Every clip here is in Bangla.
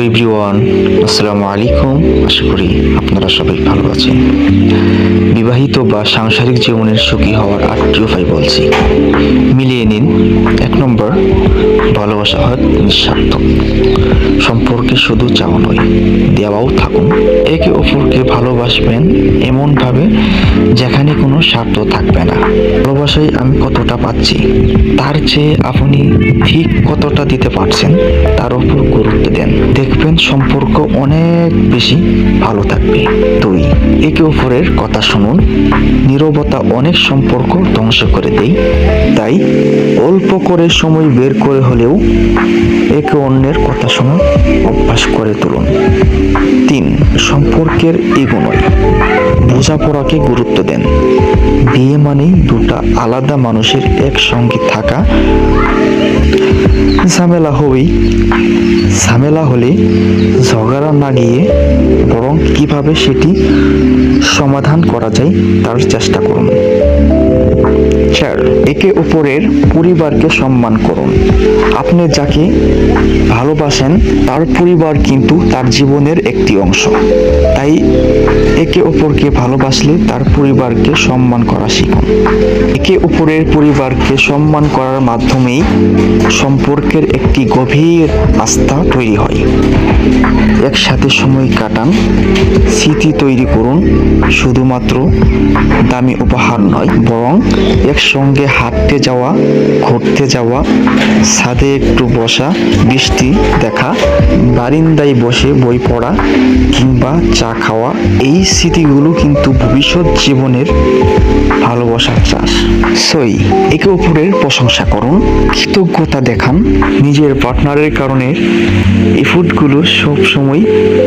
এভরিওয়ান, আসসালামু আলাইকুম। আশা করি আপনারা সবাই ভালো আছেন। বিবাহিত বা সাংসারিক জীবনের সুখী হওয়ার 8টি উপায় বলছি, মিলিয়ে নিন। 1 নম্বর, ভালোবাসা হয় নিঃস্বার্থ। সম্পর্কে শুধু চাওয়া নয়, দেওয়াও থাকুন। একে অপরকে ভালোবাসবেন এমনভাবে যেখানে কোনো স্বার্থ থাকবে না। ভালোবাসায় আমি কতটা পাচ্ছি তার চেয়ে আপনি ঠিক কতটা দিতে পারছেন তার উপর গুরুত্ব দেন, দেখবেন সম্পর্ক অনেক বেশি ভালো থাকবে। 2, একে অপরের কথা শুনুন। নীরবতা অনেক সম্পর্ক ধ্বংস করে দেয়, তাই অল্প করে সময় বের করে হলেও একে অন্যের কথা শোনার অভ্যাস করে তুলুন। 3, সম্পর্কের ইগো নয়, বোঝাপড়াকে গুরুত্ব দেন। বিয়ে মানেই দুটা আলাদা মানুষের একসঙ্গে থাকা। ঝামেলা হলে ঝগড়া না গিয়ে বরং কিভাবে সেটি সমাধান করা যায় তার চেষ্টা করুন। 4, একে অপরের পরিবারকে সম্মান করুন। আপনি যাকে ভালোবাসেন তার পরিবার কিন্তু তার জীবনের একটি অংশ, তাই একে অপরকে ভালোবাসলে তার পরিবারকে সম্মান করা শিখুন। একে অপরের পরিবারকে সম্মান করার মাধ্যমেই সম্পর্কের একটি গভীর আস্থা তৈরি হয়। একসাথে সময় কাটান, স্মৃতি তৈরি করুন। শুধুমাত্র দামি উপহার নয়, বরং একসঙ্গে হাঁটতে যাওয়া, ঘুরতে যাওয়া, ছাদে একটু বসা, বৃষ্টি দেখা, বারান্দায় বসে বই পড়া কিংবা চা খাওয়া, এই স্মৃতিগুলো কিন্তু ভবিষ্যৎ জীবনের ভালোবাসার চাষ। 6, একে অপরের প্রশংসা করুন, কৃতজ্ঞতা দেখান। নিজের পার্টনারের কারণে এফোর্টগুলো সবসময়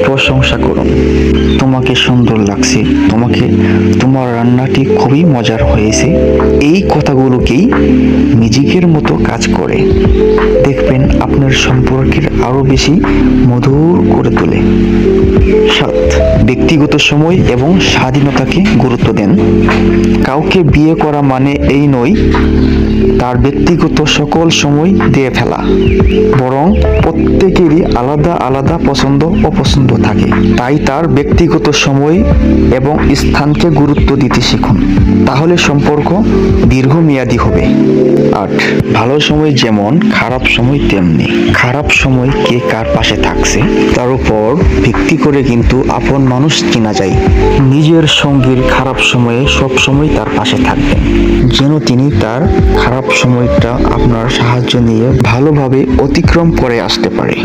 প্রশংসা করুন। তোমাকে সুন্দর লাগছে, তোমার রান্নাটি খুবই মজার হয়েছে। এই কথাগুলোকেই ম্যাজিকের মতো কাজ করে, দেখবেন আপনার সম্পর্কের আরো বেশি মধুর করে তোলে। 7, ব্যক্তিগত সময় এবং স্বাধীনতাকে গুরুত্ব দেন। কাউকে বিয়ে করা মানে এই নয় তার ব্যক্তিগত সকল সময় দিয়ে ফেলা, বরং প্রত্যেকেরই আলাদা আলাদা পছন্দ অপছন্দ থাকে, তাই তার ব্যক্তিগত সময় এবং স্থানকে গুরুত্ব দিতে শিখুন, তাহলে সম্পর্ক দীর্ঘমেয়াদী হবে। 8, ভালো সময় যেমন খারাপ সময় তেমনি। খারাপ সময় কে কার পাশে থাকছে তার উপর ভিত্তি করে কিন্তু আপন মানুষ চেনা যায়। নিজের সঙ্গীর খারাপ সময়ে সব সময় তার পাশে থাকবেন, যেন তিনি তার খারাপ সময়টা আপনার সাহায্য নিয়ে ভালোভাবে অতিক্রম করে আসতে পারে।